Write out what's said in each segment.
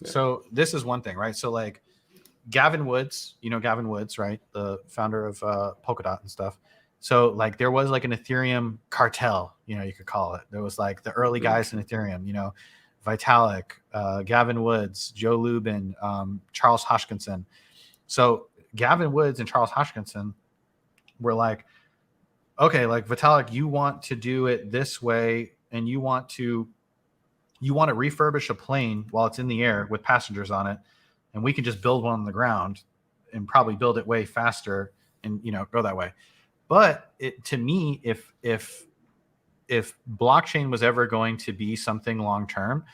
So this is one thing, right? So like Gavin Woods, Gavin Woods, right? The founder of Polkadot and stuff. So like there was like an Ethereum cartel, you could call it. There was like the early guys in Ethereum, Vitalik, Gavin Woods, Joe Lubin, Charles Hoskinson. So Gavin Woods and Charles Hoskinson were like, okay, like Vitalik, you want to do it this way, and you want to refurbish a plane while it's in the air with passengers on it, and we can just build one on the ground and probably build it way faster and go that way. But to me, if blockchain was ever going to be something long term,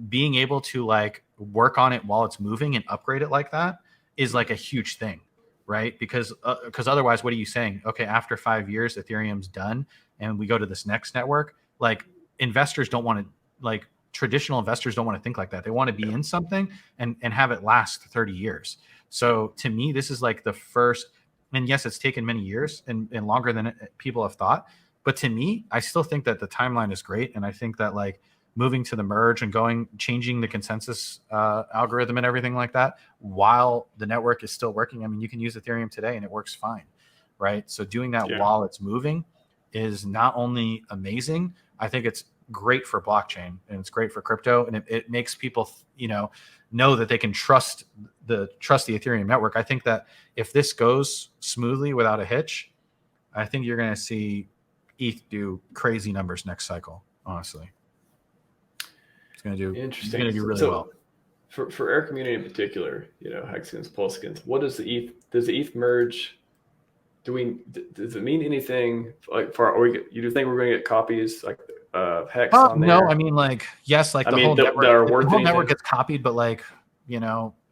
being able to like work on it while it's moving and upgrade it like that is like a huge thing, right? Because otherwise, what are you saying? Okay, after 5 years, Ethereum's done, and we go to this next network. Like investors don't want to, like traditional investors don't want to think like that. They want to be in something and have it last 30 years. So to me, this is like the first. And yes, it's taken many years and longer than people have thought. But to me, I still think that the timeline is great. And I think that like moving to the merge and changing the consensus algorithm and everything like that while the network is still working. I mean, you can use Ethereum today and it works fine, right? So doing that while it's moving is not only amazing, I think it's great for blockchain and it's great for crypto. And it makes people, know that they can trust the Ethereum network. I think that if this goes smoothly without a hitch, I think you're going to see ETH do crazy numbers next cycle. Honestly, it's going to do interesting. It's going to do really well. For our community in particular, Hexagons, PulseChains, what does the ETH merge? Does it mean anything? Like you do think we're going to get copies like Hex on there? No, I mean like yes, like the whole network gets copied, but like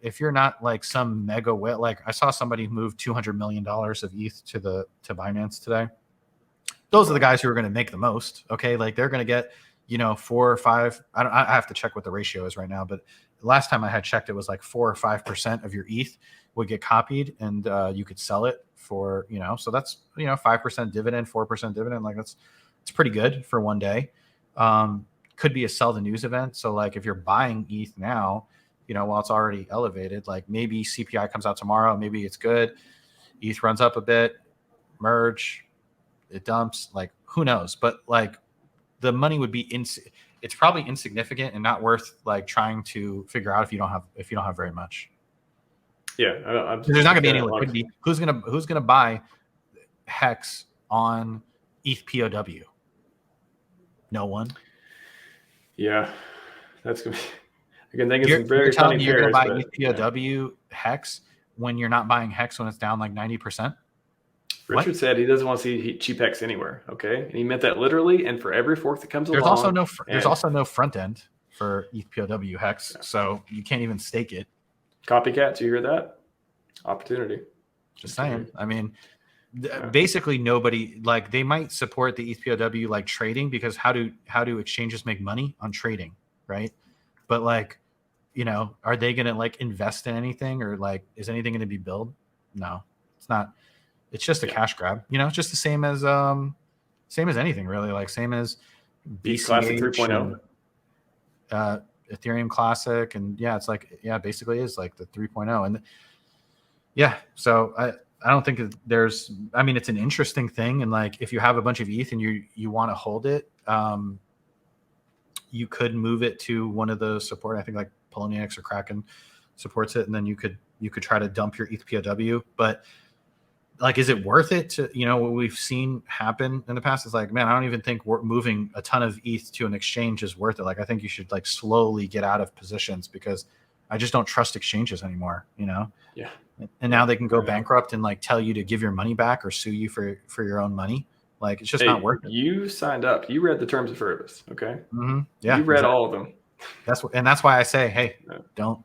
if you're not like some mega whale, like I saw somebody move $200 million of ETH to Binance today. Those are the guys who are going to make the most. Okay, like they're going to get 4 or 5. I have to check what the ratio is right now, but last time I had checked, it was like 4 or 5% of your ETH would get copied, and you could sell it for so that's 5% dividend, 4% dividend. Like it's pretty good for one day. Could be a sell the news event. So like if you're buying ETH now, while it's already elevated, like maybe CPI comes out tomorrow, maybe it's good. ETH runs up a bit, merge, it dumps, like who knows? But like the money would be it's probably insignificant and not worth like trying to figure out if you don't have very much. Yeah, there's not gonna be any liquidity. Who's gonna buy Hex on ETH POW? No one. Yeah, that's gonna be. Again, think it's very funny. You're gonna buy ETH POW Hex when you're not buying Hex when it's down like 90%. Richard said he doesn't want to see cheap Hex anywhere. Okay, and he meant that literally. And for every fork that comes along, there's also no front end for ETH POW Hex, so you can't even stake it. Copycats, you hear that? Opportunity. Just saying. I mean, basically nobody, like they might support the ETH POW like trading, because how do exchanges make money on trading, right? But like, are they gonna like invest in anything, or like is anything gonna be built? No, it's not. It's just a cash grab. It's just the same as anything really. Like same as BCH Classic 3.0. Ethereum Classic, and basically is like the 3.0. And so I don't think there's. I mean, it's an interesting thing, and like if you have a bunch of ETH and you want to hold it, you could move it to one of the support. I think like Poloniex or Kraken supports it, and then you could try to dump your ETH POW. But like, is it worth it to, what we've seen happen in the past is like, man, I don't even think moving a ton of ETH to an exchange is worth it. Like, I think you should like slowly get out of positions, because I just don't trust exchanges anymore, Yeah. And now they can go bankrupt and like tell you to give your money back or sue you for your own money. Like, it's just not worth it. You signed up. You read the terms of service. Okay. Mm-hmm. Yeah. You read all of them. That's why I say, hey, don't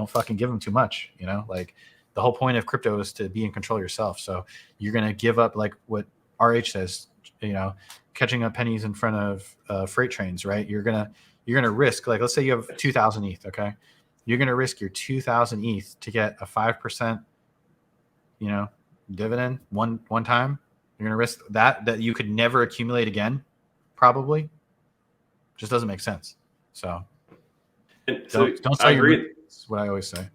fucking give them too much, like, the whole point of crypto is to be in control yourself. So you're going to give up, like what RH says, catching up pennies in front of freight trains, right? You're going to risk, like, let's say you have 2,000 ETH. Okay. You're going to risk your 2,000 ETH to get a 5%, dividend one time. You're going to risk that you could never accumulate again. Probably just doesn't make sense. So And so Don't I sell your agree. movie. That's what I always say.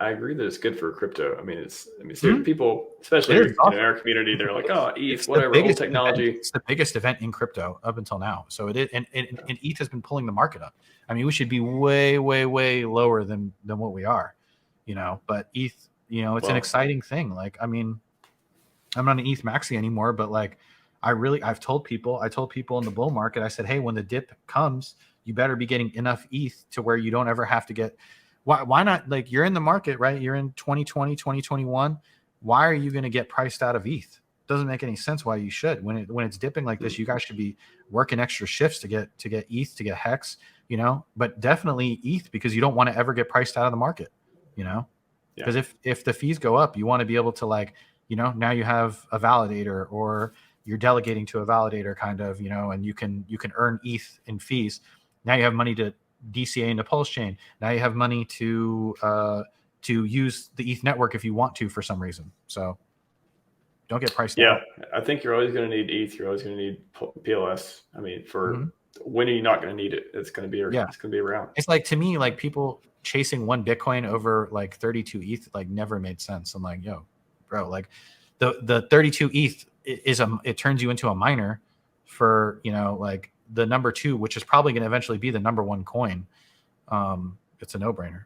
I agree that it's good for crypto. I mean, certain people, It especially is in awesome. our community, they're like, oh, ETH, It's the whatever, old biggest event. technology. It's the biggest event in crypto up until now. So it is, and ETH has been pulling the market up. I mean, we should be way, way, way lower than what we are, you know. But ETH, you know, it's an exciting thing. Like, I mean, I'm not an ETH maxi anymore, but like, I told people in the bull market, I said, hey, when the dip comes, you better be getting enough ETH to where you don't ever have to get. Why not? Like, you're in the market, right? You're in 2020, 2021. Why are you going to get priced out of ETH? Doesn't make any sense why you should. When it's dipping like this, you guys should be working extra shifts to get ETH, to get Hex, you know, but definitely ETH, because you don't want to ever get priced out of the market, you know, because if the fees go up, you want to be able to, like, you know, now you have a validator, or you're delegating to a validator kind of, you know, and you can earn ETH in fees. Now you have money to DCA into PulseChain. Now you have money to use the ETH network if you want to for some reason. So don't get priced out. I think you're always going to need ETH. You're always going to need PLS. I mean, for when are you not going to need it? It's going to be it's going to be around. It's like, to me, like, people chasing one Bitcoin over like 32 ETH like never made sense. I'm like, yo, bro, like the 32 ETH it turns you into a miner for, you know, like the number 2, which is probably going to eventually be the number 1 coin. It's a no-brainer.